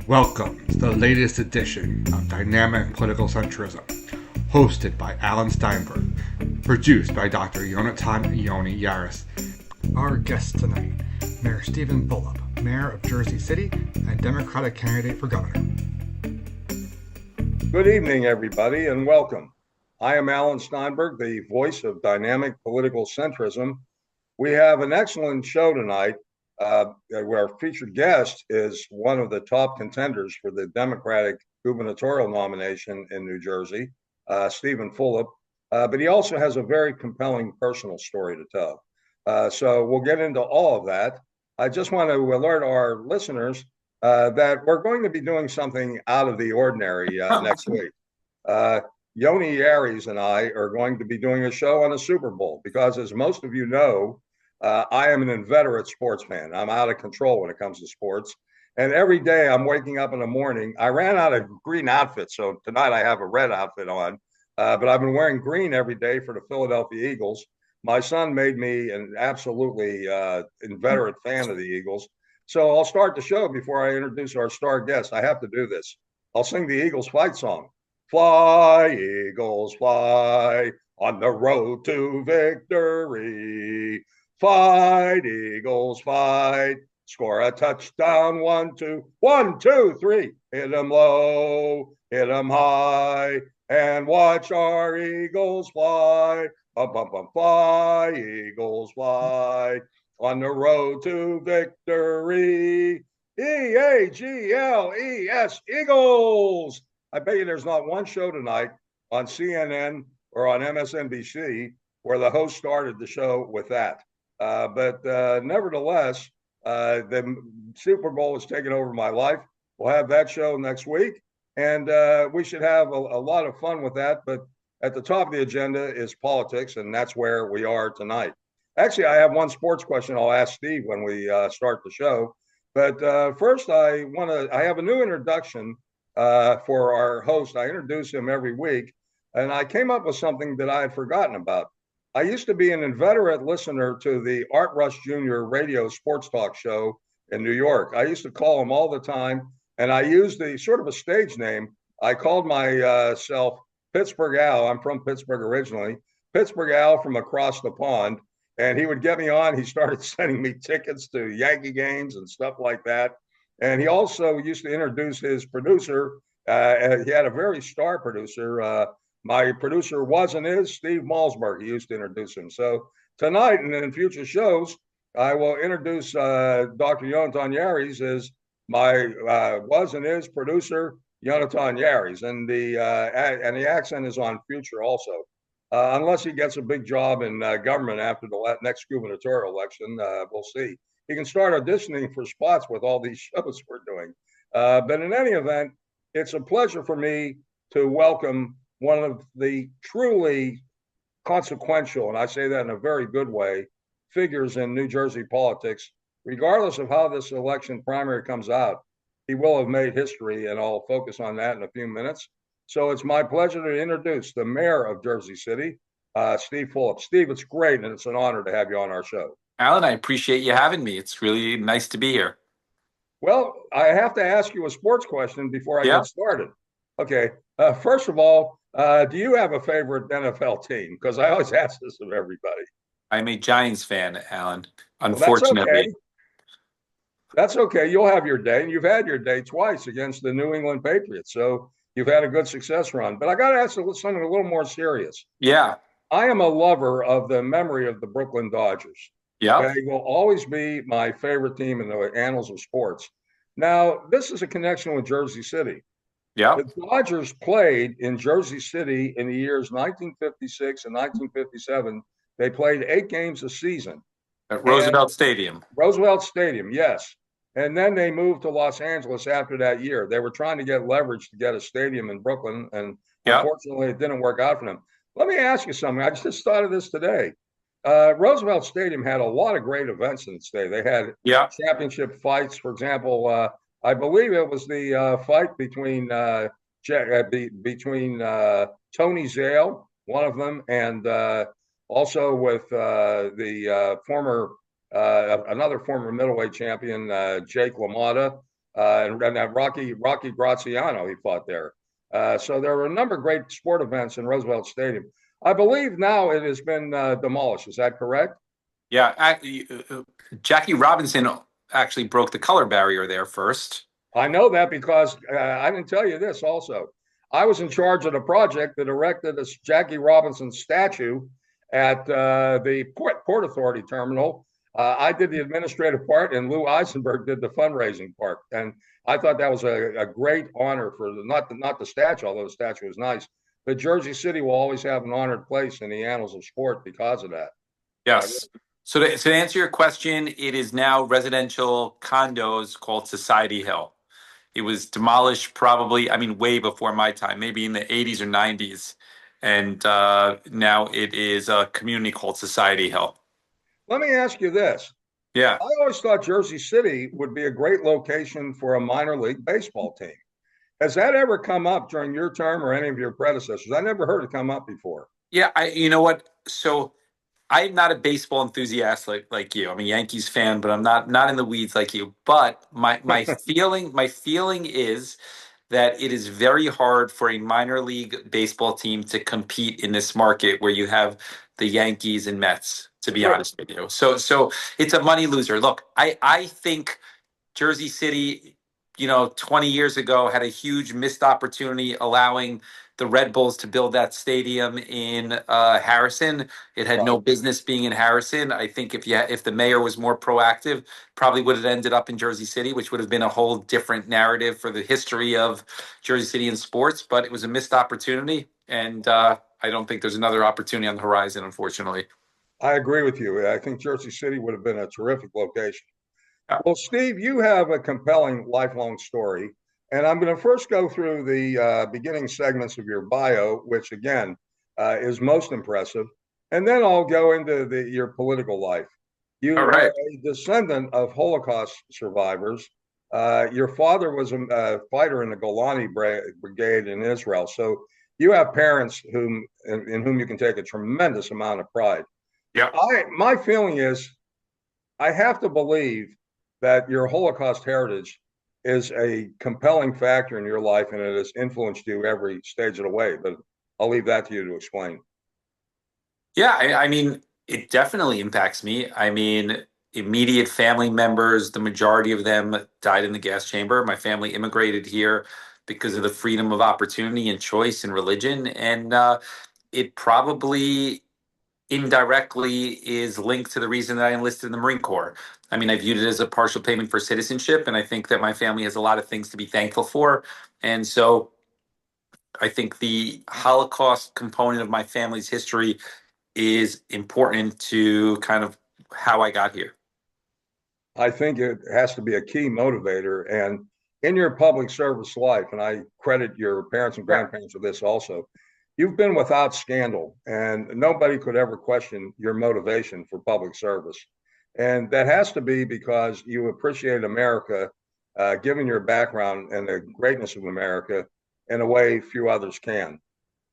Welcome to the latest edition of Dynamic Political Centrism, hosted by Alan Steinberg, produced by Dr. Yonatan Yoni Yaris. Our guest tonight, Mayor Steven Fulop, Mayor of Jersey City and Democratic candidate for governor. Good evening, everybody, and welcome. I am Alan Steinberg, the voice of Dynamic Political Centrism. We have an excellent show tonight. Where our featured guest is one of the top contenders for the Democratic gubernatorial nomination in New Jersey, Steven Fulop, but he also has a very compelling personal story to tell. So we'll get into all of that. I just want to alert our listeners that we're going to be doing something out of the ordinary next week. Yoni Yaris and I are going to be doing a show on the Super Bowl because, as most of you know, I am an inveterate sports fan. I'm out of control when it comes to sports. And every day I'm waking up in the morning. I ran out of green outfits, so tonight I have a red outfit on. But I've been wearing green every day for the Philadelphia Eagles. My son made me an absolutely inveterate fan of the Eagles. So I'll start the show before I introduce our star guest. I have to do this. I'll sing the Eagles fight song. Fly, Eagles, fly on the road to victory. Fight, Eagles, fight. Score a touchdown, 1, 2, 1, 2, 3. Hit 'em low, hit 'em high, and watch our Eagles fly. Bum, bum, bum, fly, Eagles, fly. On the road to victory. Eagles, Eagles. I bet you there's not one show tonight on CNN or on MSNBC where the host started the show with that. But nevertheless, the Super Bowl has taken over my life. We'll have that show next week, and we should have a lot of fun with that. But at the top of the agenda is politics, and that's where we are tonight. Actually, I have one sports question I'll ask Steve when we start the show. But first, I have a new introduction for our host. I introduce him every week, and I came up with something that I had forgotten about. I used to be an inveterate listener to the Art Rush Jr. radio sports talk show in New York. I used to call him all the time, and I used the sort of a stage name. I called myself Pittsburgh Al. I'm from Pittsburgh originally. Pittsburgh Al from across the pond. And he would get me on. He started sending me tickets to Yankee games and stuff like that. And he also used to introduce his producer. He had a very star producer. My producer was and is Steve Malsberg. He used to introduce him. So tonight and in future shows, I will introduce Dr. Yonatan Yaris as my was and is producer, Yonatan Yaris. And the accent is on future also. Unless he gets a big job in government after the next gubernatorial election, we'll see. He can start auditioning for spots with all these shows we're doing. But in any event, it's a pleasure for me to welcome one of the truly consequential, and I say that in a very good way, figures in New Jersey politics. Regardless of how this election primary comes out, he will have made history, and I'll focus on that in a few minutes. So it's my pleasure to introduce the mayor of Jersey City, Steve Fulop. Steve, it's great, and it's an honor to have you on our show. Alan, I appreciate you having me. It's really nice to be here. Well, I have to ask you a sports question before I get started. Okay. First of all, do you have a favorite NFL team? Because I always ask this of everybody. I'm a Giants fan, Alan, unfortunately. Well, that's okay. You'll have your day, and you've had your day twice against the New England Patriots. So you've had a good success run. But I got to ask you something a little more serious. Yeah. I am a lover of the memory of the Brooklyn Dodgers. Yeah. They will always be my favorite team in the annals of sports. Now, this is a connection with Jersey City. Yeah. The Dodgers played in Jersey City in the years 1956 and 1957. They played 8 games a season. At Roosevelt Stadium. Roosevelt Stadium, yes. And then they moved to Los Angeles after that year. They were trying to get leverage to get a stadium in Brooklyn, and unfortunately it didn't work out for them. Let me ask you something. I just thought of this today. Roosevelt Stadium had a lot of great events in its day. They had championship fights. For example, I believe it was the fight between Tony Zale, one of them, and also with the former another former middleweight champion, Jake LaMotta. and that Rocky Graziano, he fought there. So there were a number of great sport events in Roosevelt Stadium. I believe now it has been demolished. Is that correct? Yeah, Jackie Robinson actually broke the color barrier there first. I know that because I didn't tell you this also. I was in charge of the project that erected a Jackie Robinson statue at the Port Authority terminal. I did the administrative part, and Lou Eisenberg did the fundraising part. And I thought that was a great honor for not the statue, although the statue was nice. But Jersey City will always have an honored place in the annals of sport because of that. Yes. So to answer your question, it is now residential condos called Society Hill. It was demolished probably, I mean, way before my time, maybe in the 80s or 90s. And now it is a community called Society Hill. Let me ask you this. Yeah. I always thought Jersey City would be a great location for a minor league baseball team. Has that ever come up during your term or any of your predecessors? I never heard it come up before. Yeah, you know what? So I'm not a baseball enthusiast like you. I'm a Yankees fan, but I'm not in the weeds like you. But my feeling is that it is very hard for a minor league baseball team to compete in this market where you have the Yankees and Mets, to be honest with you. So it's a money loser. Look, I think Jersey City, 20 years ago had a huge missed opportunity allowing the Red Bulls to build that stadium in Harrison. It had no business being in Harrison. I think if the mayor was more proactive, probably would have ended up in Jersey City, which would have been a whole different narrative for the history of Jersey City in sports. But it was a missed opportunity, and I don't think there's another opportunity on the horizon, unfortunately. I agree with you. I think Jersey City would have been a terrific location. Well, Steve, you have a compelling lifelong story, and I'm going to first go through the beginning segments of your bio, which again is most impressive, and then I'll go into your political life. You All are right. a descendant of Holocaust survivors. Your father was a fighter in the Golani Brigade in Israel, so you have parents in whom you can take a tremendous amount of pride. Yeah. My feeling is, I have to believe that your Holocaust heritage is a compelling factor in your life and it has influenced you every stage of the way. But I'll leave that to you to explain. Yeah, I mean, it definitely impacts me. I mean, immediate family members, the majority of them died in the gas chamber. My family immigrated here because of the freedom of opportunity and choice and religion. And it probably indirectly is linked to the reason that I enlisted in the Marine Corps. I mean, I viewed it as a partial payment for citizenship, and I think that my family has a lot of things to be thankful for. And so I think the Holocaust component of my family's history is important to kind of how I got here. I think it has to be a key motivator. And in your public service life, and I credit your parents and grandparents for this also, you've been without scandal, and nobody could ever question your motivation for public service. And that has to be because you appreciate America, given your background and the greatness of America in a way few others can.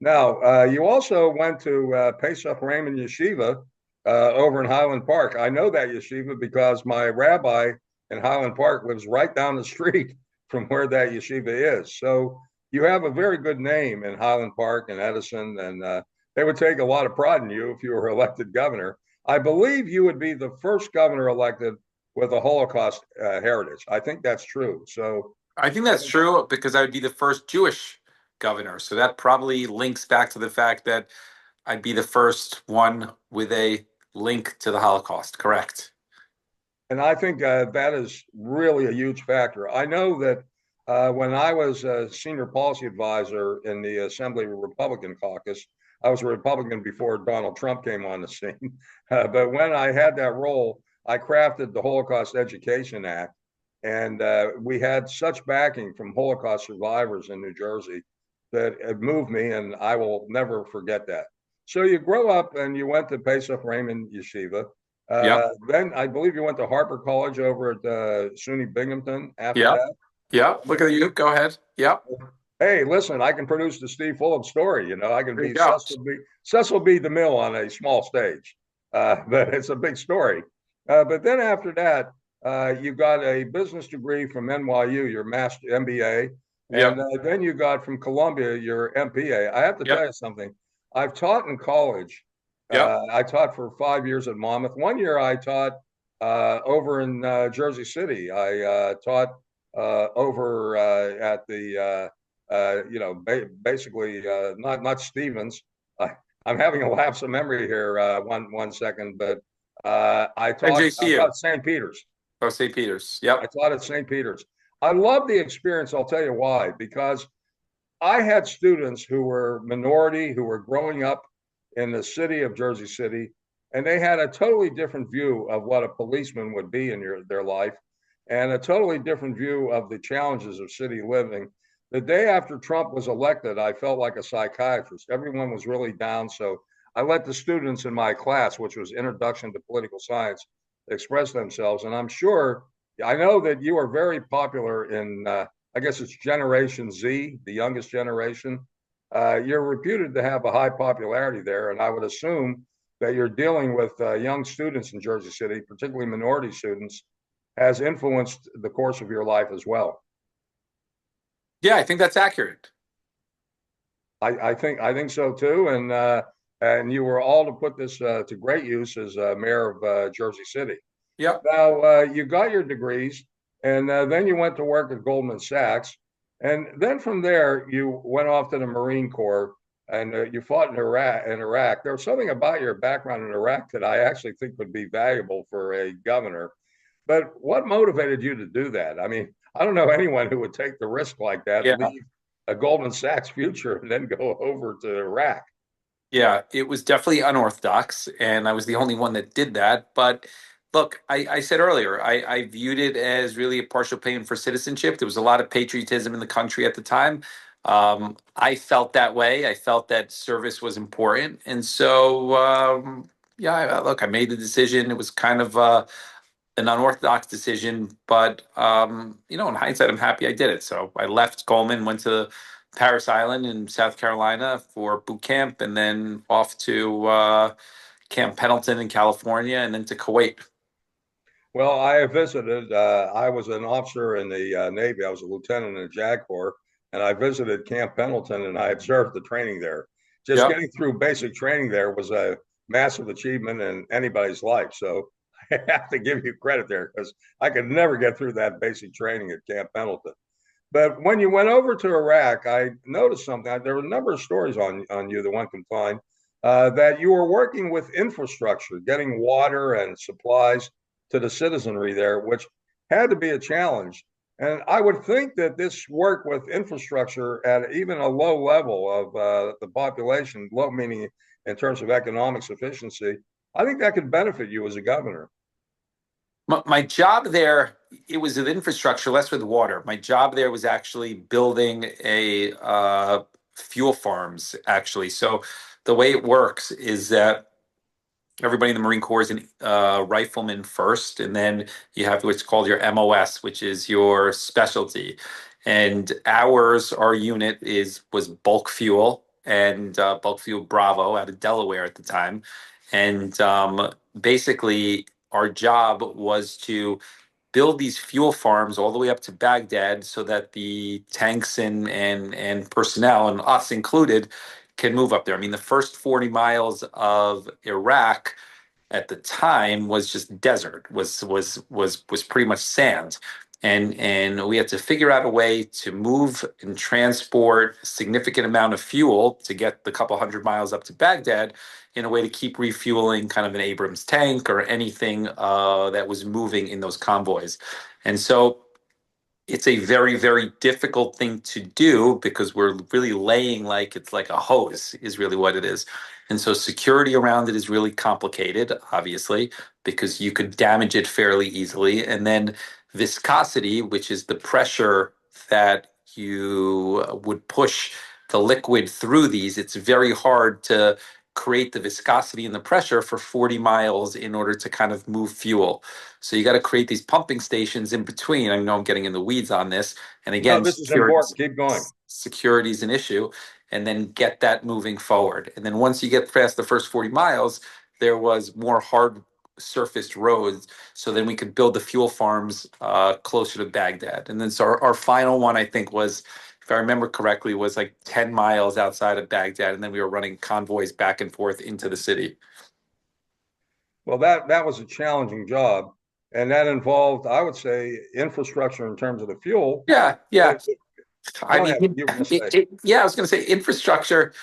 Now, you also went to Pesach Raymond Yeshiva over in Highland Park. I know that yeshiva because my rabbi in Highland Park lives right down the street from where that yeshiva is. So you have a very good name in Highland Park and Edison, and they would take a lot of pride in you if you were elected governor. I believe you would be the first governor elected with a Holocaust heritage. I think that's true. So I think that's true because I would be the first Jewish governor. So that probably links back to the fact that I'd be the first one with a link to the Holocaust. Correct. And I think that is really a huge factor. I know that when I was a senior policy advisor in the Assembly Republican caucus, I was a Republican before Donald Trump came on the scene. But when I had that role, I crafted the Holocaust Education Act. And we had such backing from Holocaust survivors in New Jersey that it moved me, and I will never forget that. So you grow up and you went to Pesach Raymond Yeshiva. Then I believe you went to Harper College over at SUNY Binghamton after that. Yeah, look at you. Go ahead. Yep. Hey, listen, I can produce the Steve Fulop story. I can be Cecil B. DeMille on a small stage, but it's a big story. But then after that, You got a business degree from NYU, your master MBA, and Yep. then you got from Columbia your MPA. I have to tell Yep. you something. I've taught in college. Yep. I taught for 5 years at Monmouth. One year I taught over in Jersey City. I taught over at the basically not Stevens. I'm having a lapse of memory here. One second, but I NJCU. taught St. Peter's. Oh, St. Peter's. I Yep. taught at St. Peter's. I love the experience. I'll tell you why. Because I had students who were minority, who were growing up in the city of Jersey City, and they had a totally different view of what a policeman would be in their life, and a totally different view of the challenges of city living. The day after Trump was elected, I felt like a psychiatrist. Everyone was really down, so I let the students in my class, which was Introduction to Political Science, express themselves. And I'm sure, I know that you are very popular in I guess it's Generation Z, the youngest generation. You're reputed to have a high popularity there, and I would assume that you're dealing with young students in Jersey City, particularly minority students, has influenced the course of your life as well. Yeah, I think that's accurate. I think so too, and you were all to put this to great use as mayor of Jersey City. Yep. Now, you got your degrees, and then you went to work at Goldman Sachs. And then from there, you went off to the Marine Corps and you fought in Iraq. There was something about your background in Iraq that I actually think would be valuable for a governor. But what motivated you to do that? I mean, I don't know anyone who would take the risk like that, Yeah. leave a Goldman Sachs future, and then go over to Iraq. Yeah, it was definitely unorthodox, and I was the only one that did that. But look, I said earlier, I viewed it as really a partial payment for citizenship. There was a lot of patriotism in the country at the time. I felt that way. I felt that service was important, and so yeah. Look, I made the decision. It was kind of an unorthodox decision, but in hindsight, I'm happy I did it. So I left Goldman, went to Paris Island in South Carolina for boot camp, and then off to Camp Pendleton in California, and then to Kuwait. Well, I have visited. I was an officer in the Navy. I was a lieutenant in the JAG Corps, and I visited Camp Pendleton, and I observed the training there. Just Yep. getting through basic training there was a massive achievement in anybody's life. So I have to give you credit there because I could never get through that basic training at Camp Pendleton. But when you went over to Iraq, I noticed something. There were a number of stories on you that one can find that you were working with infrastructure, getting water and supplies to the citizenry there, which had to be a challenge. And I would think that this work with infrastructure at even a low level of the population, low meaning in terms of economic sufficiency, I think that could benefit you as a governor. My job there, it was with infrastructure, less with water. My job there was actually building a fuel farms, actually. So the way it works is that everybody in the Marine Corps is a rifleman first, and then you have what's called your MOS, which is your specialty. And our unit was bulk fuel and bulk fuel Bravo out of Delaware at the time. And basically, our job was to build these fuel farms all the way up to Baghdad so that the tanks and personnel, and us included, can move up there. I mean, the first 40 miles of Iraq at the time was just desert, was pretty much sand. And we had to figure out a way to move and transport a significant amount of fuel to get the couple hundred miles up to Baghdad in a way to keep refueling kind of an Abrams tank or anything that was moving in those convoys. And so it's a very, very difficult thing to do because we're really laying like it's like a hose, is really what it is. And so security around it is really complicated, obviously, because you could damage it fairly easily. And then viscosity, which is the pressure that you would push the liquid through these, it's very hard to create the viscosity and the pressure for 40 miles in order to kind of move fuel. So you got to create these pumping stations in between. I know I'm getting in the weeds on this. And No, again, this is important. Keep going. security is an issue, and then get that moving forward. And then once you get past the first 40 miles, there was more hard surfaced roads, so then we could build the fuel farms closer to Baghdad. And then so our final one, I think, was, if I remember correctly, was like 10 miles outside of Baghdad, and then we were running convoys back and forth into the city. Well, that was a challenging job, and that involved, I would say, infrastructure in terms of the fuel. Yeah, yeah. I Go ahead. mean, You were going to say. yeah, I was going to say infrastructure,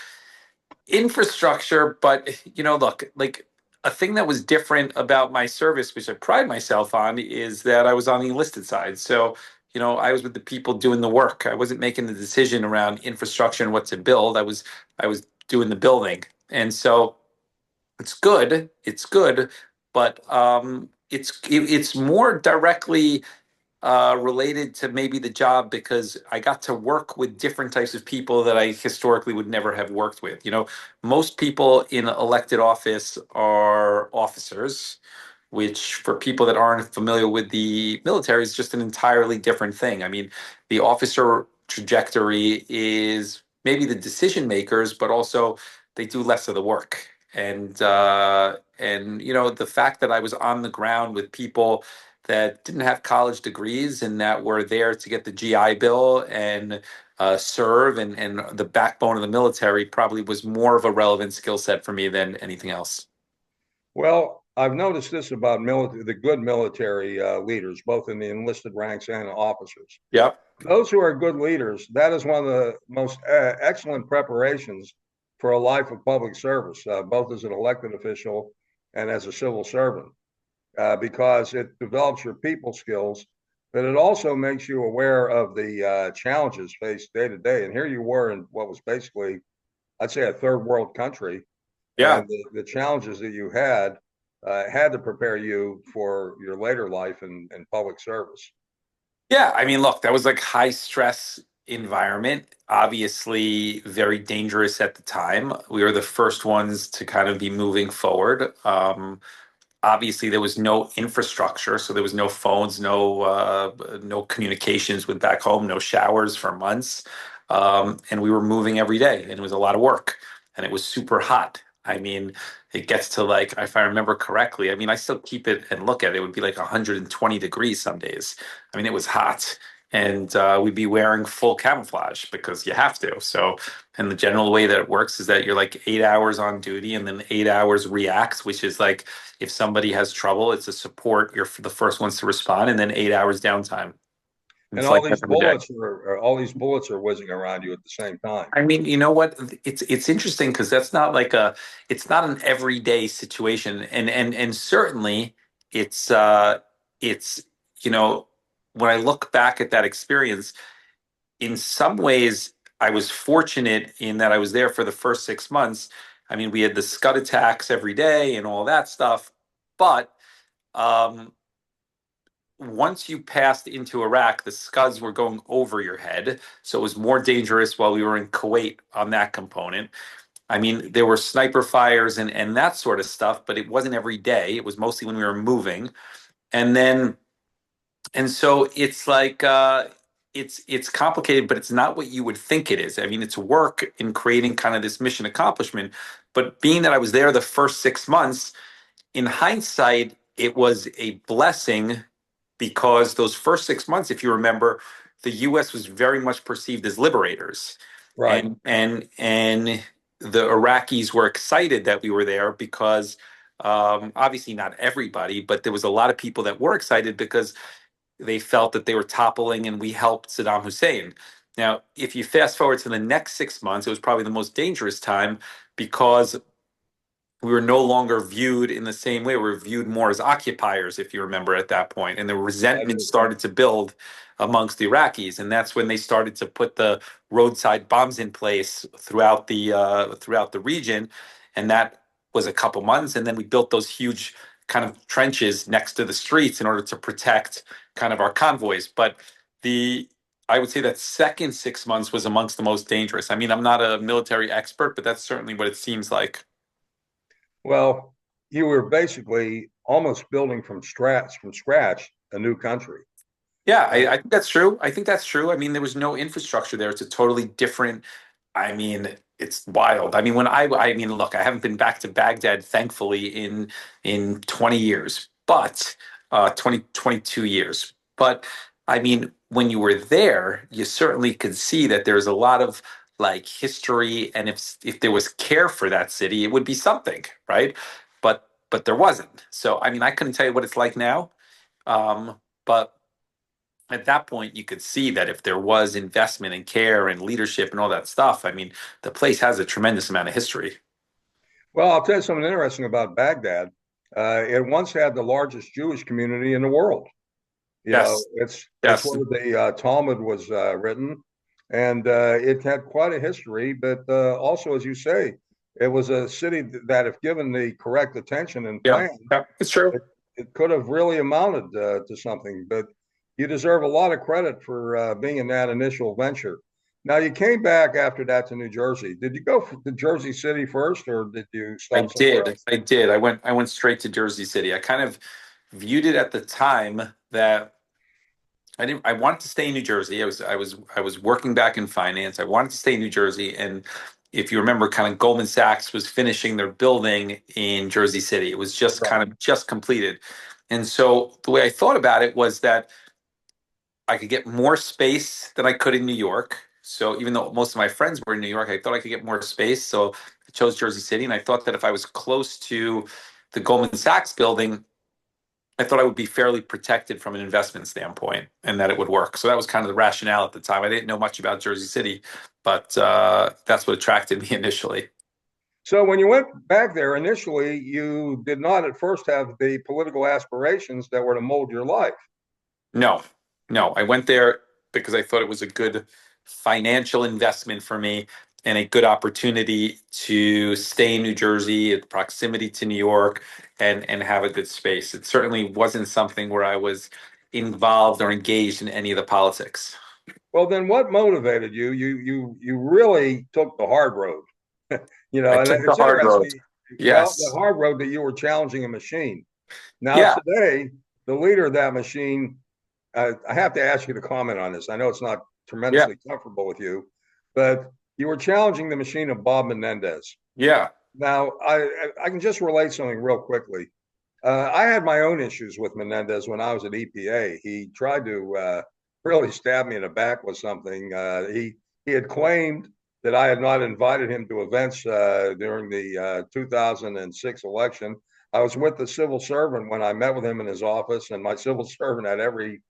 but look, like a thing that was different about my service, which I pride myself on, is that I was on the enlisted side. So, I was with the people doing the work. I wasn't making the decision around infrastructure and what to build. I was doing the building. And so it's good, but it's more directly related to maybe the job, because I got to work with different types of people that I historically would never have worked with. Most people in elected office are officers, which for people that aren't familiar with the military is just an entirely different thing. I mean, the officer trajectory is maybe the decision makers, but also they do less of the work. And the fact that I was on the ground with people that didn't have college degrees and that were there to get the GI Bill and serve, and the backbone of the military, probably was more of a relevant skill set for me than anything else. Well, I've noticed this about the good military leaders, both in the enlisted ranks and officers. Yep. Those who are good leaders, that is one of the most excellent preparations for a life of public service, both as an elected official and as a civil servant, because it develops your people skills, but it also makes you aware of the challenges faced day to day. And here you were in what was basically, I'd say, a third world country, Yeah. and the challenges that you had to prepare you for your later life in public service. Yeah, I mean, look, that was like high stress environment, obviously very dangerous at the time. We were the first ones to kind of be moving forward. Obviously, there was no infrastructure, so there was no phones, no communications with back home, no showers for months, and we were moving every day, and it was a lot of work, and it was super hot. I mean, it gets to, like, if I remember correctly, I mean, I still keep it and look at it, it would be like 120 degrees some days. I mean, it was hot, and we'd be wearing full camouflage because you have to. So, and the general way that it works is that you're like 8 hours on duty and then 8 hours react, which is like, if somebody has trouble, it's a support. You're the first ones to respond, and then 8 hours downtime. And It's like all these bullets are whizzing around you at the same time. I mean, you know what? It's interesting because that's not like it's not an everyday situation, and certainly it's it's when I look back at that experience, in some ways I was fortunate in that I was there for the first 6 months. I mean, we had the Scud attacks every day and all that stuff, but um, once you passed into Iraq, the Scuds were going over your head. So it was more dangerous while we were in Kuwait on that component. I mean, there were sniper fires and that sort of stuff, but it wasn't every day. It was mostly when we were moving. And then, and so it's like, it's complicated, but it's not what you would think it is. I mean, it's work in creating kind of this mission accomplishment. But being that I was there the first 6 months, in hindsight, it was a blessing, because those first 6 months, if you remember, the U.S. was very much perceived as liberators, Right. and the Iraqis were excited that we were there because obviously not everybody, but there was a lot of people that were excited because they felt that they were toppling and we helped Saddam Hussein. Now, if you fast forward to the next 6 months, it was probably the most dangerous time because we were no longer viewed in the same way. We were viewed more as occupiers, if you remember, at that point. And the resentment started to build amongst the Iraqis. And that's when they started to put the roadside bombs in place throughout the region. And that was a couple months. And then we built those huge kind of trenches next to the streets in order to protect kind of our convoys. But I would say that second 6 months was amongst the most dangerous. I mean, I'm not a military expert, but that's certainly what it seems like. Well, you were basically almost building from scratch a new country. Yeah, I think that's true. I think that's true. I mean, there was no infrastructure there. It's a totally different I mean, it's wild. I mean, I mean, look, I haven't been back to Baghdad, thankfully, in 20 years, but 20, 22 years. But I mean, when you were there, you certainly could see that there's a lot of like history, and if there was care for that city, it would be something, right? But there wasn't. So I mean, I couldn't tell you what it's like now. But at that point, you could see that if there was investment and care and leadership and all that stuff, I mean, the place has a tremendous amount of history. Well, I'll tell you something interesting about Baghdad. It once had the largest Jewish community in the world. Yes, It's yes, where the Talmud was written, and it had quite a history. But also, as you say, it was a city that, if given the correct attention and yeah, plan, yeah, it's true. it, it could have really amounted to something. But you deserve a lot of credit for being in that initial venture. Now, you came back after that to New Jersey. Did you go to Jersey City first, or did you I stop somewhere did. else? I did. I went straight to Jersey City. I kind of viewed it at the time that I wanted to stay in New Jersey. I was working back in finance. I wanted to stay in New Jersey, and if you remember, kind of Goldman Sachs was finishing their building in Jersey City. It was just Right. kind of just completed. And so the way I thought about it was that I could get more space than I could in New York. So even though most of my friends were in New York, I thought I could get more space. So I chose Jersey City, and I thought that if I was close to the Goldman Sachs building, I thought I would be fairly protected from an investment standpoint, and that it would work. So that was kind of the rationale at the time. I didn't know much about Jersey City, but that's what attracted me initially. So when you went back there initially, you did not at first have the political aspirations that were to mold your life. No, no. I went there because I thought it was a good financial investment for me and a good opportunity to stay in New Jersey, at proximity to New York, and have a good space. It certainly wasn't something where I was involved or engaged in any of the politics. Well, then what motivated you? You really took the hard road. I And took the it's hard road. interesting. Well, the Yes. hard road that you were challenging a machine. Now Yeah. today, the leader of that machine, I have to ask you to comment on this. I know it's not Yeah. tremendously comfortable with you, but you were challenging the machine of Bob Menendez. Yeah. Now, I can just relate something real quickly. I had my own issues with Menendez when I was at EPA. He tried to really stab me in the back with something. He had claimed that I had not invited him to events during the 2006 election. I was with the civil servant when I met with him in his office, and my civil servant had every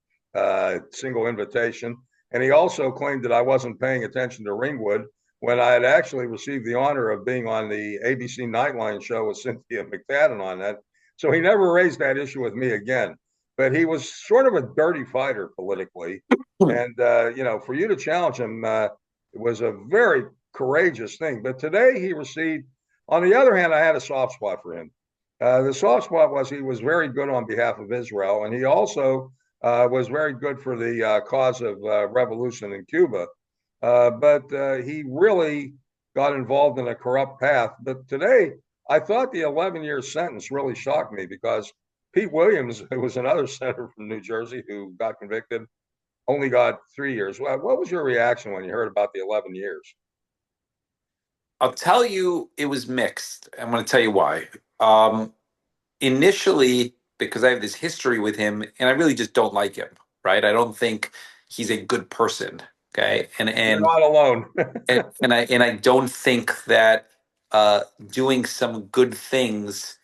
single invitation. And he also claimed that I wasn't paying attention to Ringwood when I had actually received the honor of being on the ABC Nightline show with Cynthia McFadden on that. So he never raised that issue with me again. But he was sort of a dirty fighter politically. And, for you to challenge him it was a very courageous thing. But today he received, on the other hand, I had a soft spot for him. The soft spot was he was very good on behalf of Israel, and he also was very good for the cause of revolution in Cuba. But he really got involved in a corrupt path. But today, I thought the 11-year sentence really shocked me because Pete Williams, who was another senator from New Jersey who got convicted, only got 3 years. What was your reaction when you heard about the 11 years? I'll tell you, it was mixed. I'm going to tell you why. Um, Initially, because I have this history with him, and I really just don't like him. Right? I don't think he's a good person. Okay, and You're and not alone. and I don't think that doing some good things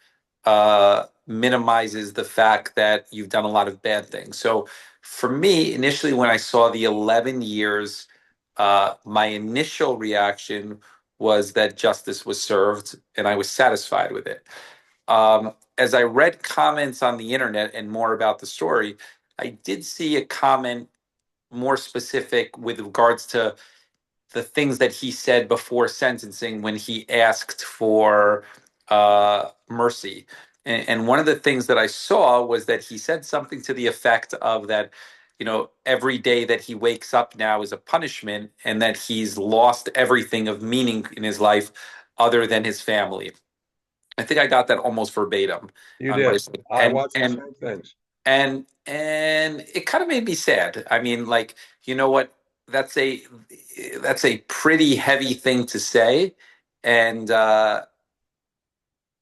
minimizes the fact that you've done a lot of bad things. So for me, initially, when I saw the 11 years, my initial reaction was that justice was served, and I was satisfied with it. As I read comments on the internet and more about the story, I did see a comment more specific with regards to the things that he said before sentencing when he asked for mercy. And one of the things that I saw was that he said something to the effect of that, every day that he wakes up now is a punishment, and that he's lost everything of meaning in his life other than his family. I think I got that almost verbatim You on what he did. said. I And watched the and same things. and it kind of made me sad. I mean, like, you know what? That's a that's a pretty heavy thing to say, and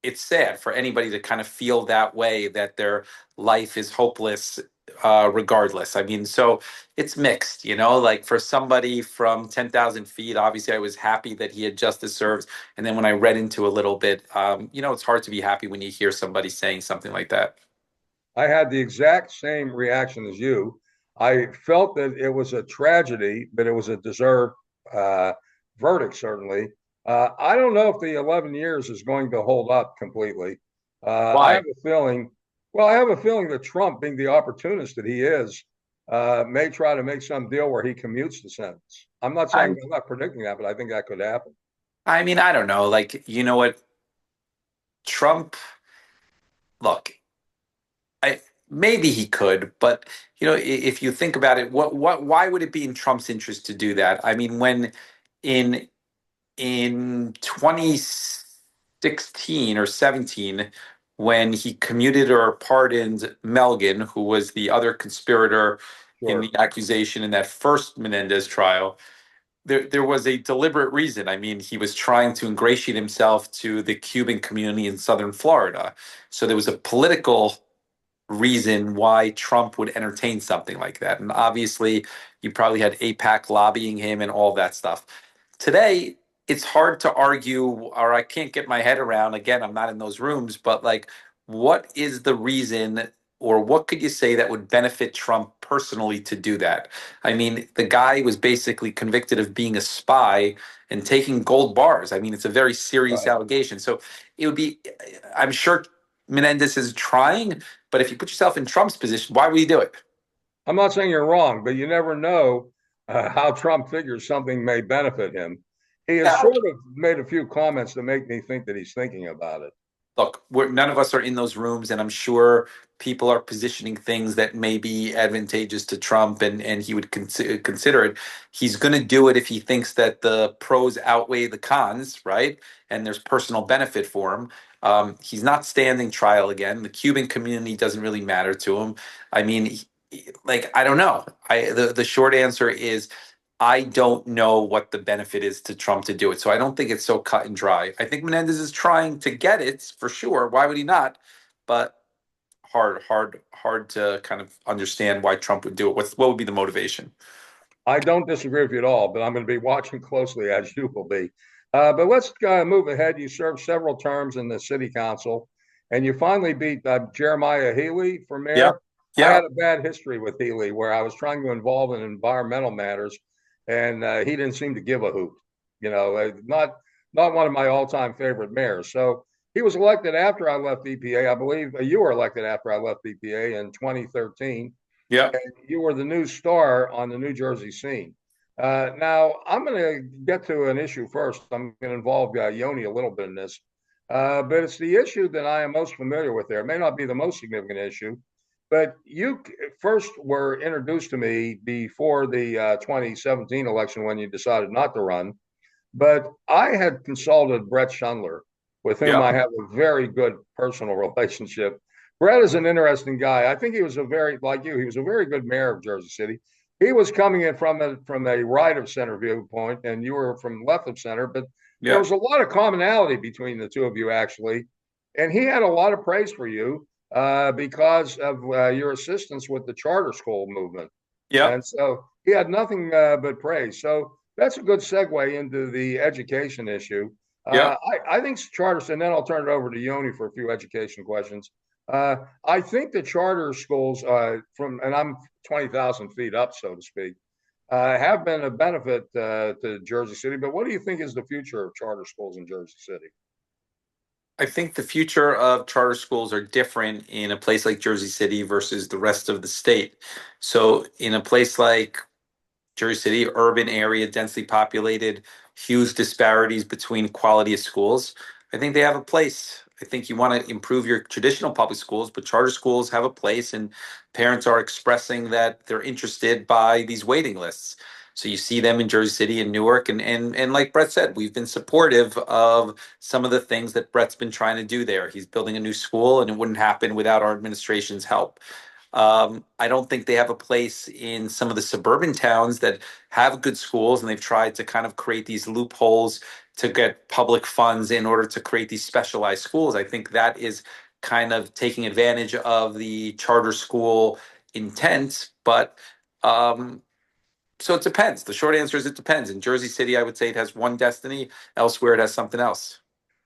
it's sad for anybody to kind of feel that way, that their life is hopeless regardless. I mean, so it's mixed, like for somebody from 10,000 feet, obviously I was happy that he had justice served. And then when I read into a little bit, it's hard to be happy when you hear somebody saying something like that. I had the exact same reaction as you. I felt that it was a tragedy, but it was a deserved uh, verdict, certainly. I don't know if the 11 years is going to hold up completely. I Why? have a feeling, well, I have a feeling that Trump, being the opportunist that he is, may try to make some deal where he commutes the sentence. I, I'm not predicting that, but I think that could happen. I mean, I don't know. Like, you know what? Trump, look, I maybe he could, but if you think about it, why would it be in Trump's interest to do that? I mean, when in in 2016 or 17, when he commuted or pardoned Melgen, who was the other conspirator in Sure. the accusation in that first Menendez trial, there was a deliberate reason. I mean, he was trying to ingratiate himself to the Cuban community in southern Florida. So there was a political reason why Trump would entertain something like that. And obviously, you probably had APAC lobbying him and all that stuff. Today, it's hard to argue, or I can't get my head around. Again, I'm not in those rooms, but like, what is the reason, or what could you say that would benefit Trump personally to do that? I mean, the guy was basically convicted of being a spy and taking gold bars. I mean, it's a very serious Right. allegation. So it would be, I'm sure Menendez is trying, but if you put yourself in Trump's position, why would you do it? I'm not saying you're wrong, but you never know how Trump figures something may benefit him. He has Yeah. sort of made a few comments that make me think that he's thinking about it. Look, none of us are in those rooms, and I'm sure people are positioning things that may be advantageous to Trump, and he would consider it. He's going to do it if he thinks that the pros outweigh the cons, right? And there's personal benefit for him. He's not standing trial again. The Cuban community doesn't really matter to him. I mean, like, I don't know. The short answer is I don't know what the benefit is to Trump to do it. So I don't think it's so cut and dry. I think Menendez is trying to get it for sure. Why would he not? But hard to kind of understand why Trump would do it. What would be the motivation? I don't disagree with you at all, but I'm going to be watching closely as you will be. But let's move ahead. You served several terms in the city council, and you finally beat Jeremiah Healy for Yeah. mayor. I Yeah. had a bad history with Healy where I was trying to involve in environmental matters, and he didn't seem to give a hoot. Not one of my all-time favorite mayors. So he was elected after I left EPA. I believe you were elected after I left EPA in 2013, Yeah. and you were the new star on the New Jersey scene. Now, I'm going to get to an issue first. I'm going to involve Yoni a little bit in this, but it's the issue that I am most familiar with there. It may not be the most significant issue, but you first were introduced to me before the 2017 election when you decided not to run. But I had consulted Brett Schundler, with whom Yeah. I have a very good personal relationship. Brett is an interesting guy. I think he was like you, he was a very good mayor of Jersey City. He was coming in from a right of center viewpoint, and you were from left of center, but there Yeah. was a lot of commonality between the two of you, actually. And he had a lot of praise for you because of your assistance with the charter school movement. Yeah. And so he had nothing but praise. So that's a good segue into the education issue. Yeah. I think charters, and then I'll turn it over to Yoni for a few education questions. I think the charter schools and I'm 20,000 feet up, so to speak, have been a benefit to Jersey City. But what do you think is the future of charter schools in Jersey City? I think the future of charter schools are different in a place like Jersey City versus the rest of the state. So in a place like Jersey City, urban area, densely populated, huge disparities between quality of schools. I think they have a place. I think you want to improve your traditional public schools, but charter schools have a place, and parents are expressing that they're interested by these waiting lists. So you see them in Jersey City and Newark, and like Brett said, we've been supportive of some of the things that Brett's been trying to do there. He's building a new school, and it wouldn't happen without our administration's help. I don't think they have a place in some of the suburban towns that have good schools, and they've tried to kind of create these loopholes to get public funds in order to create these specialized schools. I think that is kind of taking advantage of the charter school intent, but so it depends. The short answer is it depends. In Jersey City, I would say it has one destiny. Elsewhere, it has something else.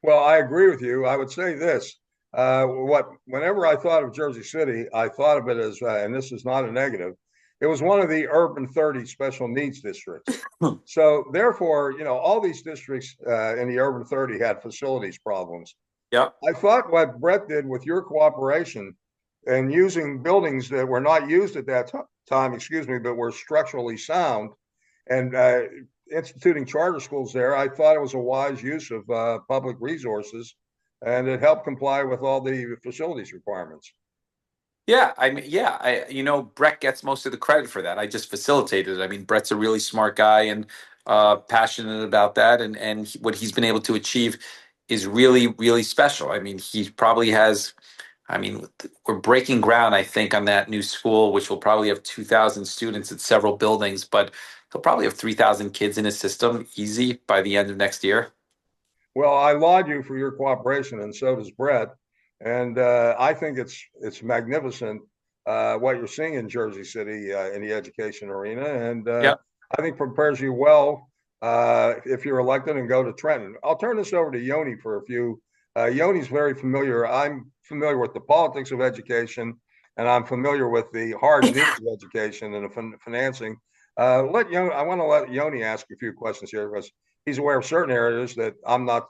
Well, I agree with you. I would say this. Whenever I thought of Jersey City, I thought of it as, and this is not a negative, it was one of the urban 30 special needs districts. So therefore, all these districts in the urban 30 had facilities problems. Yep. I thought what Brett did with your cooperation and using buildings that were not used at that time, excuse me, but were structurally sound, and instituting charter schools there, I thought it was a wise use of public resources, and it helped comply with all the facilities requirements. Yeah, Brett gets most of the credit for that. I just facilitated it. I mean, Brett's a really smart guy and passionate about that, and what he's been able to achieve is really, really special. I mean, he probably has. I mean, we're breaking ground, I think, on that new school, which will probably have 2,000 students at several buildings, but he'll probably have 3,000 kids in his system easy by the end of next year. Well, I laud you for your cooperation, and so does Brett. And I think it's magnificent what you're seeing in Jersey City in the education arena, and Yeah. I think prepares you well if you're elected and go to Trenton. I'll turn this over to Yoni for a few. Yoni's very familiar. I'm familiar with the politics of education, and I'm familiar with the hard needs of education and the financing. I want to let Yoni ask a few questions here because he's aware of certain areas that I'm not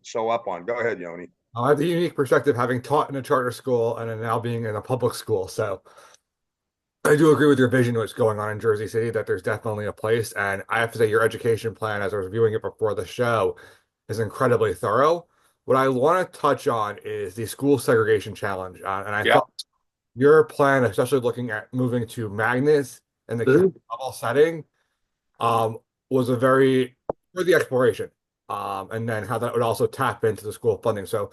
so up on. Go ahead, Yoni. I have the unique perspective having taught in a charter school and then now being in a public school. So I do agree with your vision of what's going on in Jersey City, that there's definitely a place. And I have to say, your education plan, as I was viewing it before the show, is incredibly thorough. What I want to touch on is the school segregation challenge. And I Yeah. thought your plan, especially looking at moving to magnets in the Mhm. level setting, was a very worthy exploration. And then how that would also tap into the school funding. So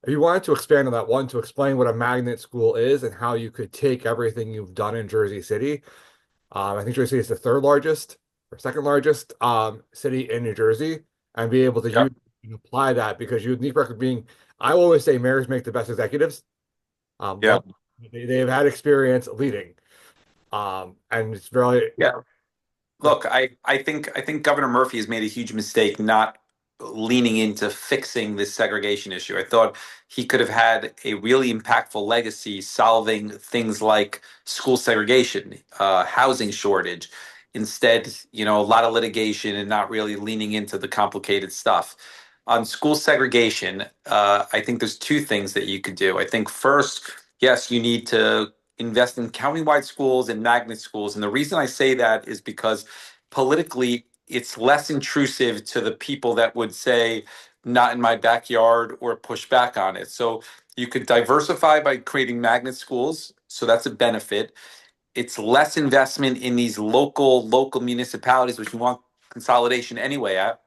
if you wanted to expand on that, one, to explain what a magnet school is and how you could take everything you've done in Jersey City. I think Jersey City is the third largest or second largest city in New Jersey, and be able to Yeah. use and apply that, because your unique record being, I always say mayors make the best executives. Yeah. Well, they've had experience leading. And it's really, Yeah. Look, I think Governor Murphy has made a huge mistake not leaning into fixing this segregation issue. I thought he could have had a really impactful legacy solving things like school segregation, housing shortage. Instead, a lot of litigation and not really leaning into the complicated stuff. On school segregation, I think there's two things that you could do. I think first, yes, you need to invest in county-wide schools and magnet schools. And the reason I say that is because politically, it's less intrusive to the people that would say, not in my backyard, or push back on it. So you could diversify by creating magnet schools. So that's a benefit. It's less investment in these local municipalities, which you want consolidation anyway at.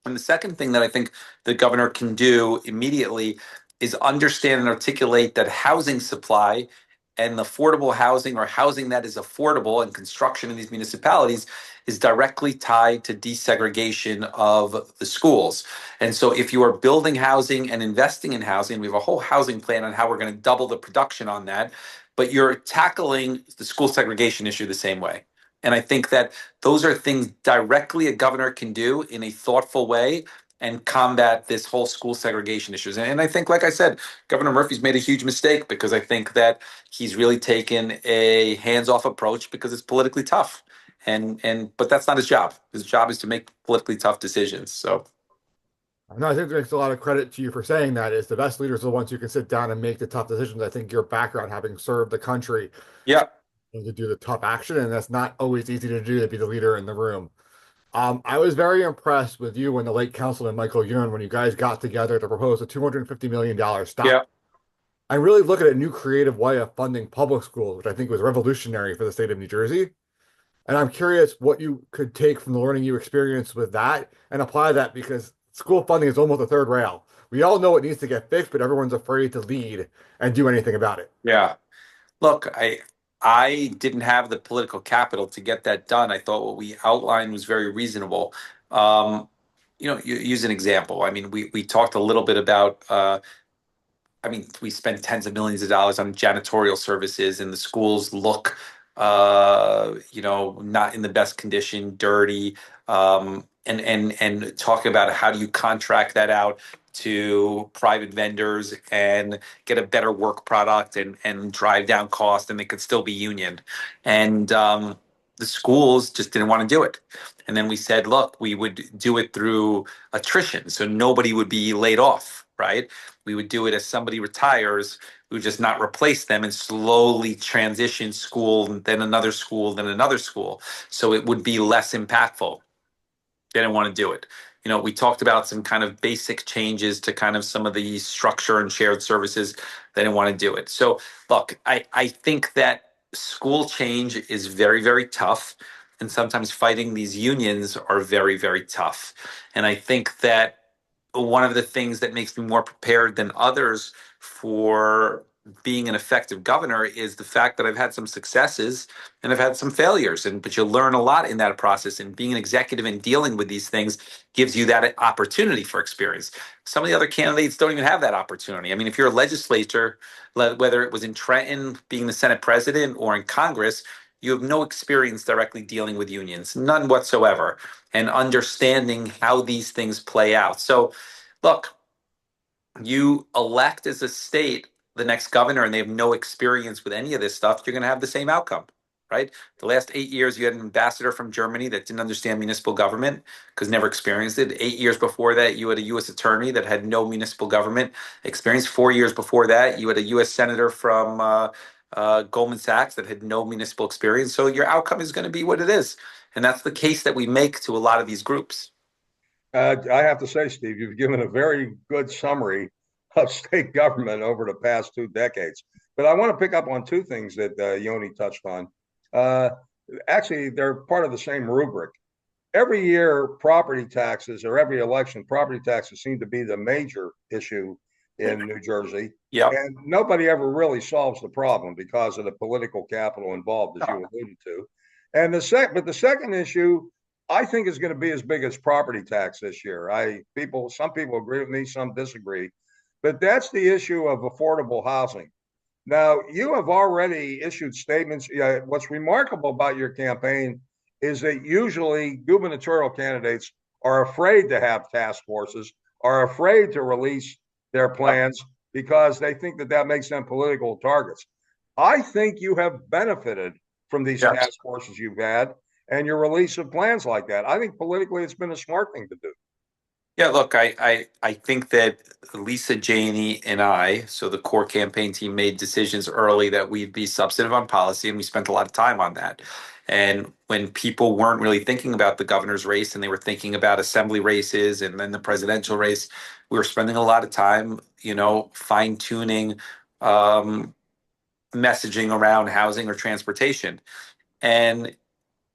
And the second thing that I think the governor can do immediately is understand and articulate that housing supply and affordable housing, or housing that is affordable, and construction in these municipalities is directly tied to desegregation of the schools. And so if you are building housing and investing in housing, we have a whole housing plan on how we're going to double the production on that, but you're tackling the school segregation issue the same way. And I think that those are things directly a governor can do in a thoughtful way and combat this whole school segregation issues. And I think, like I said, Governor Murphy's made a huge mistake, because I think that he's really taken a hands-off approach because it's politically tough. But that's not his job. His job is to make politically tough decisions. So no, I think there's a lot of credit to you for saying that. Is the best leaders are the ones who can sit down and make the tough decisions. I think your background, having served the country, yeah, to do the tough action, and that's not always easy to do, to be the leader in the room. I was very impressed with you and the late Councilman Michael Youn when you guys got together to propose a $250 million stop yeah. and really look at a new creative way of funding public schools, which I think was revolutionary for the state of New Jersey. And I'm curious what you could take from the learning you experienced with that and apply that, because school funding is almost a third rail. We all know it needs to get fixed, but everyone's afraid to lead and do anything about it. Yeah. Look, I didn't have the political capital to get that done. I thought what we outlined was very reasonable. Um, use an example. I mean, we talked a little bit about. I mean, we spend tens of millions of dollars on janitorial services, and the schools look, not in the best condition, dirty, and talking about how do you contract that out to private vendors and get a better work product and drive down cost, and they could still be union, and the schools just didn't want to do it. And then we said, look, we would do it through attrition, so nobody would be laid off, right? We would do it as somebody retires. We would just not replace them and slowly transition school, then another school, then another school. So it would be less impactful. They didn't want to do it. We talked about some kind of basic changes to kind of some of the structure and shared services. They didn't want to do it. So look, I think that school change is very, very tough. And sometimes fighting these unions are very, very tough. And I think that one of the things that makes me more prepared than others for being an effective governor is the fact that I've had some successes and I've had some failures, but you learn a lot in that process, and being an executive and dealing with these things gives you that opportunity for experience. Some of the other candidates don't even have that opportunity. I mean, if you're a legislator, whether it was in Trenton being the Senate president or in Congress, you have no experience directly dealing with unions, none whatsoever, and understanding how these things play out. So look, you elect as a state the next governor and they have no experience with any of this stuff, you're going to have the same outcome, right? The last 8 years, you had an ambassador from Germany that didn't understand municipal government because never experienced it. 8 years before that, you had a U.S. attorney that had no municipal government experience. 4 years before that, you had a U.S. senator from Goldman Sachs that had no municipal experience. So your outcome is going to be what it is. And that's the case that we make to a lot of these groups. I have to say, Steve, you've given a very good summary of state government over the past 2 decades. But I want to pick up on two things that Yoni touched on. Uh, Actually, they're part of the same rubric. Every year, property taxes, or every election, property taxes seem to be the major issue in New Jersey. Yeah. And nobody ever really solves the problem because of the political capital involved, as you alluded to. And the second issue, I think, is going to be as big as property tax this year. Some people agree with me, some disagree, but that's the issue of affordable housing. Now, you have already issued statements. What's remarkable about your campaign is that usually gubernatorial candidates are afraid to have task forces, are afraid to release their plans because they think that makes them political targets. I think you have benefited from these task forces you've had and your release of plans like that. I think politically it's been a smart thing to do. Yeah, look, I think that Lisa Janey and I, so the core campaign team, made decisions early that we'd be substantive on policy, and we spent a lot of time on that. And when people weren't really thinking about the governor's race and they were thinking about assembly races and then the presidential race, we were spending a lot of time, fine tuning messaging around housing or transportation. And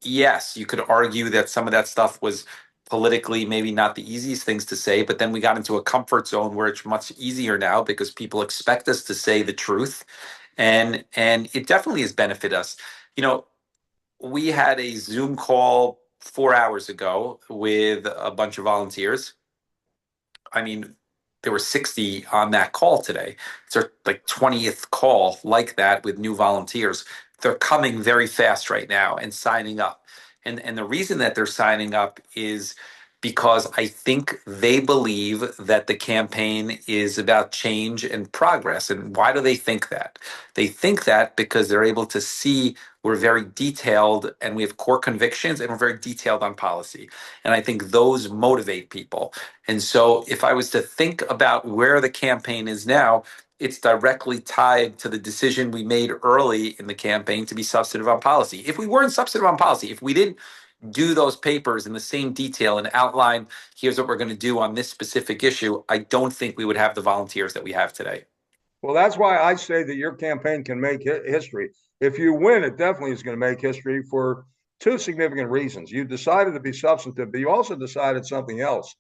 yes, you could argue that some of that stuff was politically maybe not the easiest things to say, but then we got into a comfort zone where it's much easier now because people expect us to say the truth. And it definitely has benefited us. We had a Zoom call 4 hours ago with a bunch of volunteers. I mean, there were 60 on that call today. It's our 20th call like that with new volunteers. They're coming very fast right now and signing up. And the reason that they're signing up is because I think they believe that the campaign is about change and progress. And why do they think that? They think that because they're able to see we're very detailed and we have core convictions and we're very detailed on policy. And I think those motivate people. And so if I was to think about where the campaign is now, it's directly tied to the decision we made early in the campaign to be substantive on policy. If we weren't substantive on policy, if we didn't do those papers in the same detail and outline, here's what we're going to do on this specific issue, I don't think we would have the volunteers that we have today. Well, that's why I say that your campaign can make history. If you win, it definitely is going to make history for two significant reasons. You decided to be substantive, but you also decided something else.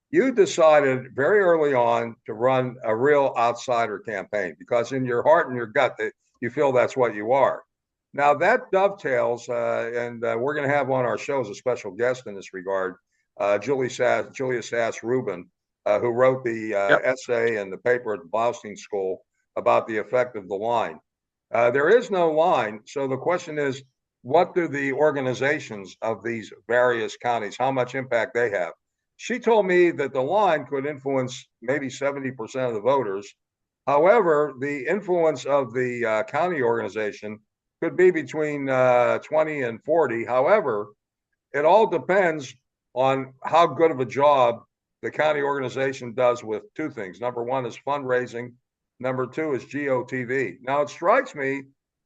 You decided very early on to run a real outsider campaign because in your heart and your gut, you feel that's what you are. Now that dovetails, and we're going to have on our show as a special guest in this regard, Julia Sass Rubin, who wrote the Yep. essay and the paper at the Blaustein School about the effect of the line. There is no line, so the question is, what do the organizations of these various counties, how much impact they have? She told me that the line could influence maybe 70% of the voters. However, the influence of the county organization could be between 20 and 40. However, it all depends on how good of a job the county organization does with two things. Number one is fundraising. Number two is GOTV. Now, it strikes me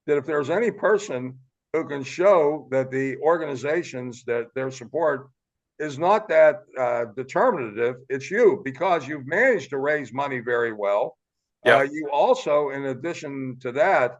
that if there's any person who can show that the organizations that their support is not that determinative, it's you, because you've managed to raise money very well. Yeah. You also, in addition to that,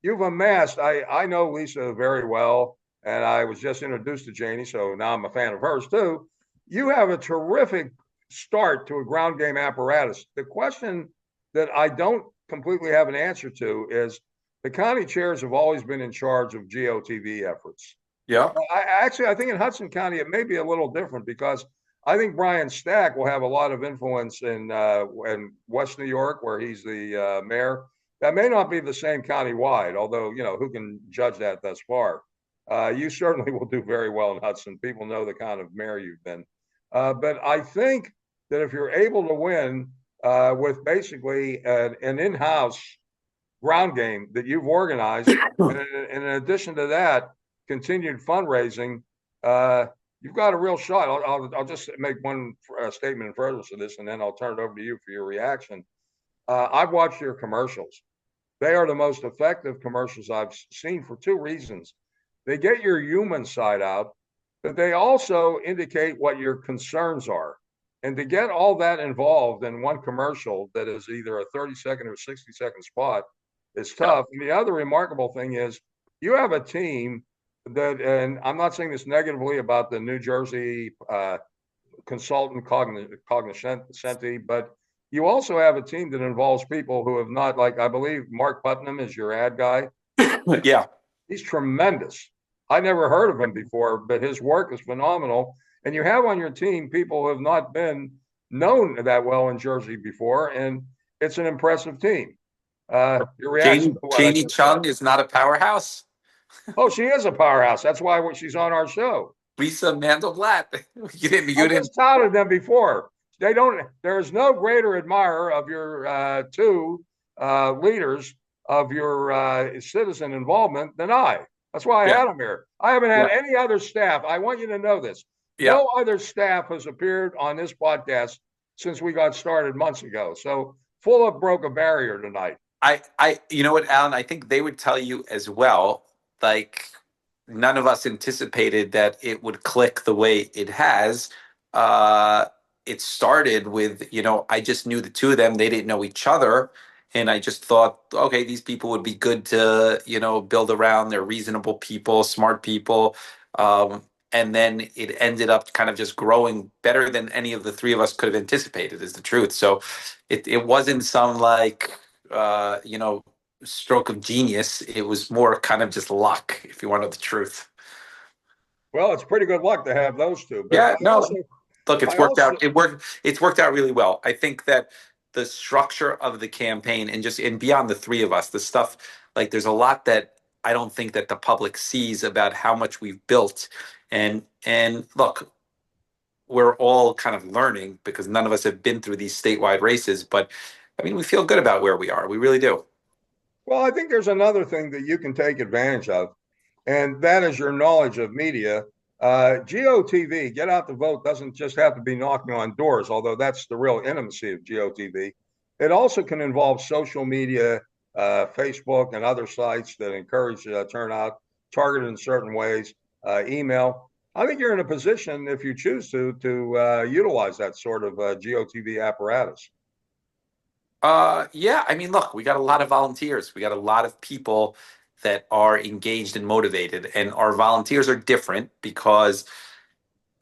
you've amassed, I know Lisa very well, and I was just introduced to Janie, so now I'm a fan of hers too. You have a terrific start to a ground game apparatus. The question that I don't completely have an answer to is the county chairs have always been in charge of GOTV efforts. Yeah. I think in Hudson County, it may be a little different because I think Brian Stack will have a lot of influence in West New York, where he's the mayor. That may not be the same countywide, although, who can judge that thus far? You certainly will do very well in Hudson. People know the kind of mayor you've been. But I think that if you're able to win with basically an in-house ground game that you've organized, and in addition to that, continued fundraising, you've got a real shot. I'll just make one statement in furtherance of this, and then I'll turn it over to you for your reaction. I've watched your commercials. They are the most effective commercials I've seen for two reasons. They get your human side out, but they also indicate what your concerns are. And to get all that involved in one commercial that is either a 30-second or 60-second spot is tough. And the other remarkable thing is you have a team that, and I'm not saying this negatively about the New Jersey consultant cognoscenti, but you also have a team that involves people who have not, like, I believe Mark Putnam is your ad guy. Yeah. He's tremendous. I never heard of him before, but his work is phenomenal. And you have on your team people who have not been known that well in Jersey before, and it's an impressive team. Your reaction? Janie Chung is not a powerhouse. Oh, she is a powerhouse. That's why she's on our show. Lisa Mandelblatt. You didn't. I just touted them before. There is no greater admirer of your two leaders of your citizen involvement than I. That's why I had them here. I haven't had any other staff. I want you to know this. No other staff has appeared on this podcast since we got started months ago. So Fulop broke a barrier tonight. You know what, Alan? I think they would tell you as well. Like, none of us anticipated that it would click the way it has. It started with, I just knew the two of them. They didn't know each other. And I just thought, okay, these people would be good to, build around. They're reasonable people, smart people. And then it ended up kind of just growing better than any of the three of us could have anticipated, is the truth. So it wasn't some stroke of genius. It was more kind of just luck, if you wanted the truth. Well, it's pretty good luck to have those two. But look, it's worked out. It's worked out really well. I think that the structure of the campaign and beyond the three of us, the stuff, like, there's a lot that I don't think that the public sees about how much we've built. And look, we're all kind of learning because none of us have been through these statewide races. But I mean, we feel good about where we are. We really do. Well, I think there's another thing that you can take advantage of, and that is your knowledge of media. GOTV, Get Out the Vote, doesn't just have to be knocking on doors, although that's the real intimacy of GOTV. It also can involve social media, Facebook and other sites that encourage turnout, targeted in certain ways, email. I think you're in a position, if you choose to utilize that sort of GOTV apparatus. Yeah, I mean, look, we got a lot of volunteers. We got a lot of people that are engaged and motivated, and our volunteers are different because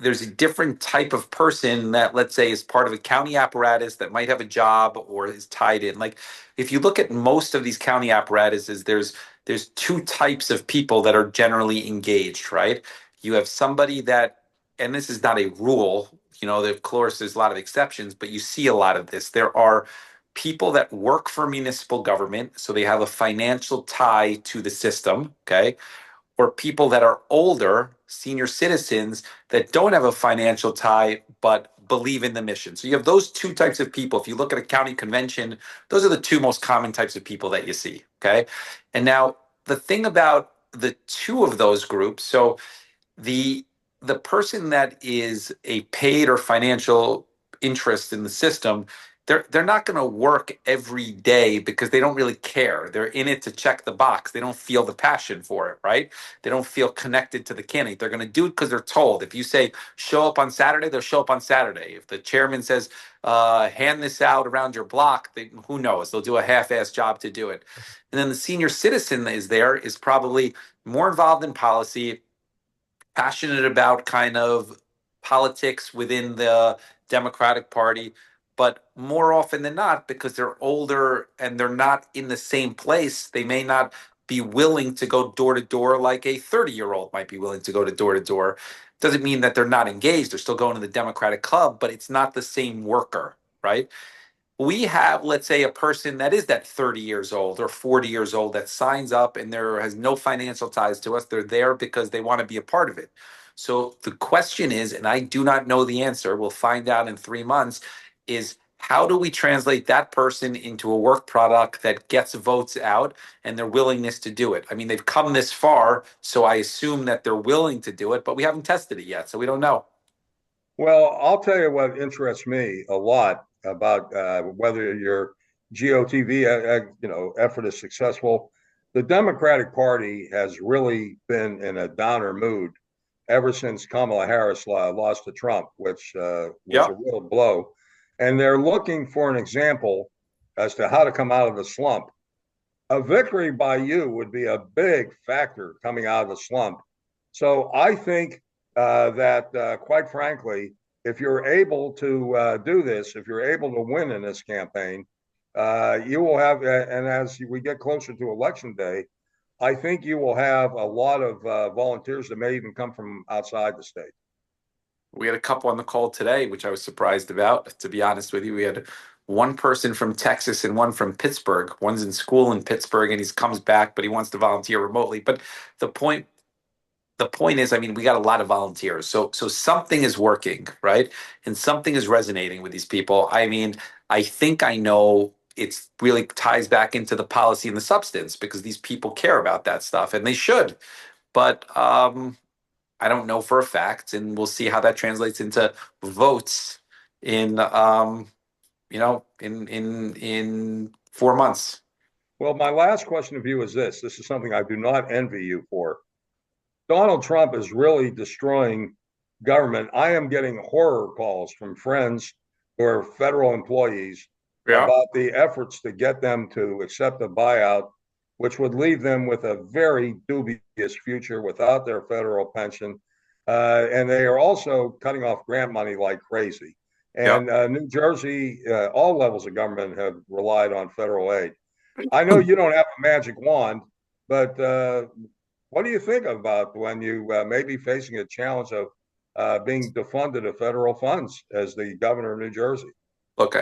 there's a different type of person that, let's say, is part of a county apparatus that might have a job or is tied in. Like, if you look at most of these county apparatuses, there's two types of people that are generally engaged, right? You have somebody that, and this is not a rule, of course, there's a lot of exceptions, but you see a lot of this. There are people that work for municipal government, so they have a financial tie to the system, okay? Or people that are older, senior citizens that don't have a financial tie but believe in the mission. So you have those two types of people. If you look at a county convention, those are the two most common types of people that you see. Okay. And now the thing about the two of those groups, so the the person that is a paid or financial interest in the system, they're not going to work every day because they don't really care. They're in it to check the box. They don't feel the passion for it, right? They don't feel connected to the candidate. They're going to do it because they're told. If you say show up on Saturday, they'll show up on Saturday. If the chairman says hand this out around your block, who knows? They'll do a half-assed job to do it. And then the senior citizen is probably more involved in policy, passionate about kind of politics within the Democratic Party, but more often than not, because they're older and they're not in the same place, they may not be willing to go door to door like a 30-year-old might be willing to go to door. Doesn't mean that they're not engaged. They're still going to the Democratic Club, but it's not the same worker, right? We have, let's say, a person that is that 30 years old or 40 years old that signs up and there has no financial ties to us. They're there because they want to be a part of it. So the question is, and I do not know the answer, we'll find out in 3 months, is how do we translate that person into a work product that gets votes out and their willingness to do it? I mean, they've come this far, so I assume that they're willing to do it, but we haven't tested it yet, so we don't know. Well, I'll tell you what interests me a lot about whether your GOTV effort is successful. The Democratic Party has really been in a downer mood ever since Kamala Harris lost to Trump, which was a real blow. And they're looking for an example as to how to come out of the slump. A victory by you would be a big factor coming out of the slump. So I think that, quite frankly, if you're able to do this, if you're able to win in this campaign, you will have, and as we get closer to election day, I think you will have a lot of volunteers that may even come from outside the state. We had a couple on the call today, which I was surprised about, to be honest with you. We had one person from Texas and one from Pittsburgh. One's in school in Pittsburgh and he comes back, but he wants to volunteer remotely. But the point is, I mean, we got a lot of volunteers. So something is working, right? And something is resonating with these people. I mean, I think I know it's really ties back into the policy and the substance because these people care about that stuff and they should. But I don't know for a fact, and we'll see how that translates into votes in in 4 months. Well, my last question of you is this. This is something I do not envy you for. Donald Trump is really destroying government. I am getting horror calls from friends who are federal employees about the efforts to get them to accept a buyout, which would leave them with a very dubious future without their federal pension. And they are also cutting off grant money like crazy. And New Jersey, all levels of government have relied on federal aid. I know you don't have a magic wand, but what do you think about when you may be facing a challenge of being defunded of federal funds as the governor of New Jersey? Look,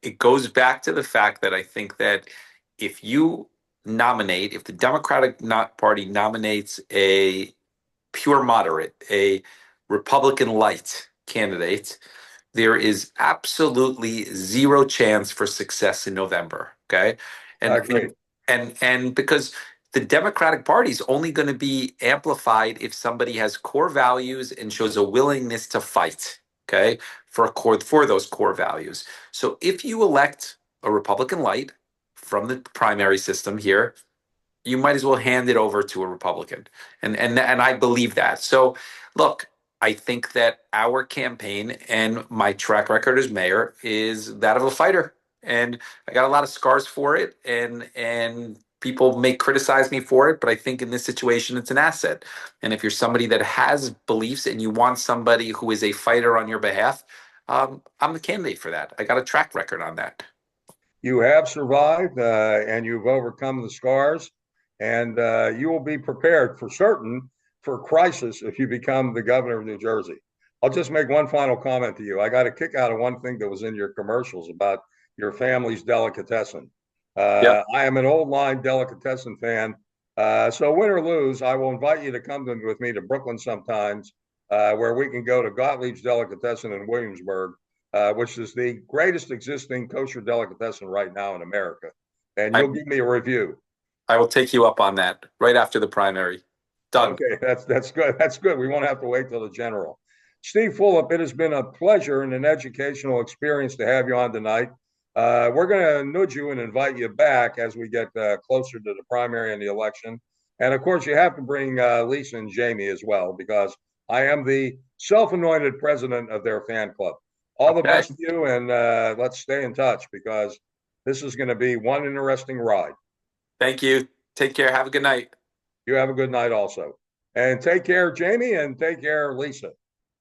it goes back to the fact that I think that if the Democratic Party nominates a pure moderate, a Republican light candidate, there is absolutely zero chance for success in November. Okay, I agree. And because the Democratic Party is only going to be amplified if somebody has core values and shows a willingness to fight. Okay, for those core values. So if you elect a Republican light from the primary system here, you might as well hand it over to a Republican, and I believe that. So, look, I think that our campaign and my track record as mayor is that of a fighter, and I got a lot of scars for it, and people may criticize me for it, but I think in this situation, it's an asset. And if you're somebody that has beliefs and you want somebody who is a fighter on your behalf, I'm the candidate for that. I got a track record on that. You have survived and you've overcome the scars, and you will be prepared for certain for crisis if you become the governor of New Jersey. I'll just make one final comment to you. I got a kick out of one thing that was in your commercials about your family's delicatessen. Yep. I am an old line delicatessen fan. So win or lose, I will invite you to come with me to Brooklyn sometimes, where we can go to Gottlieb's Delicatessen in Williamsburg, which is the greatest existing kosher delicatessen right now in America. And you'll give me a review. I will take you up on that right after the primary. Done. Okay, that's good. That's good. We won't have to wait till the general. Steve Fulop, it has been a pleasure and an educational experience to have you on tonight. We're going to nudge you and invite you back as we get closer to the primary and the election. And of course, you have to bring Lisa and Jamie as well, because I am the self-anointed president of their fan club. All the best to you, and let's stay in touch, because this is going to be one interesting ride. Thank you. Take care. Have a good night. You have a good night also. And take care, Jamie, and take care, Lisa.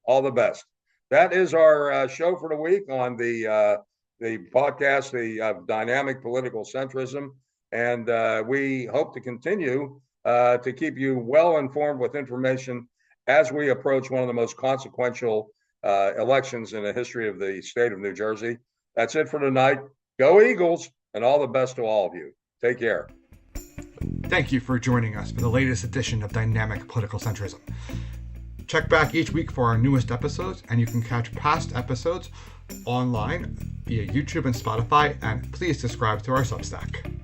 All the best. That is our show for the week on the podcast, the Dynamic Political Centrism. And we hope to continue to keep you well informed with information as we approach one of the most consequential elections in the history of the state of New Jersey. That's it for tonight. Go Eagles, and all the best to all of you. Take care. Thank you for joining us for the latest edition of Dynamic Political Centrism. Check back each week for our newest episodes, and you can catch past episodes online via YouTube and Spotify, and please subscribe to our Substack.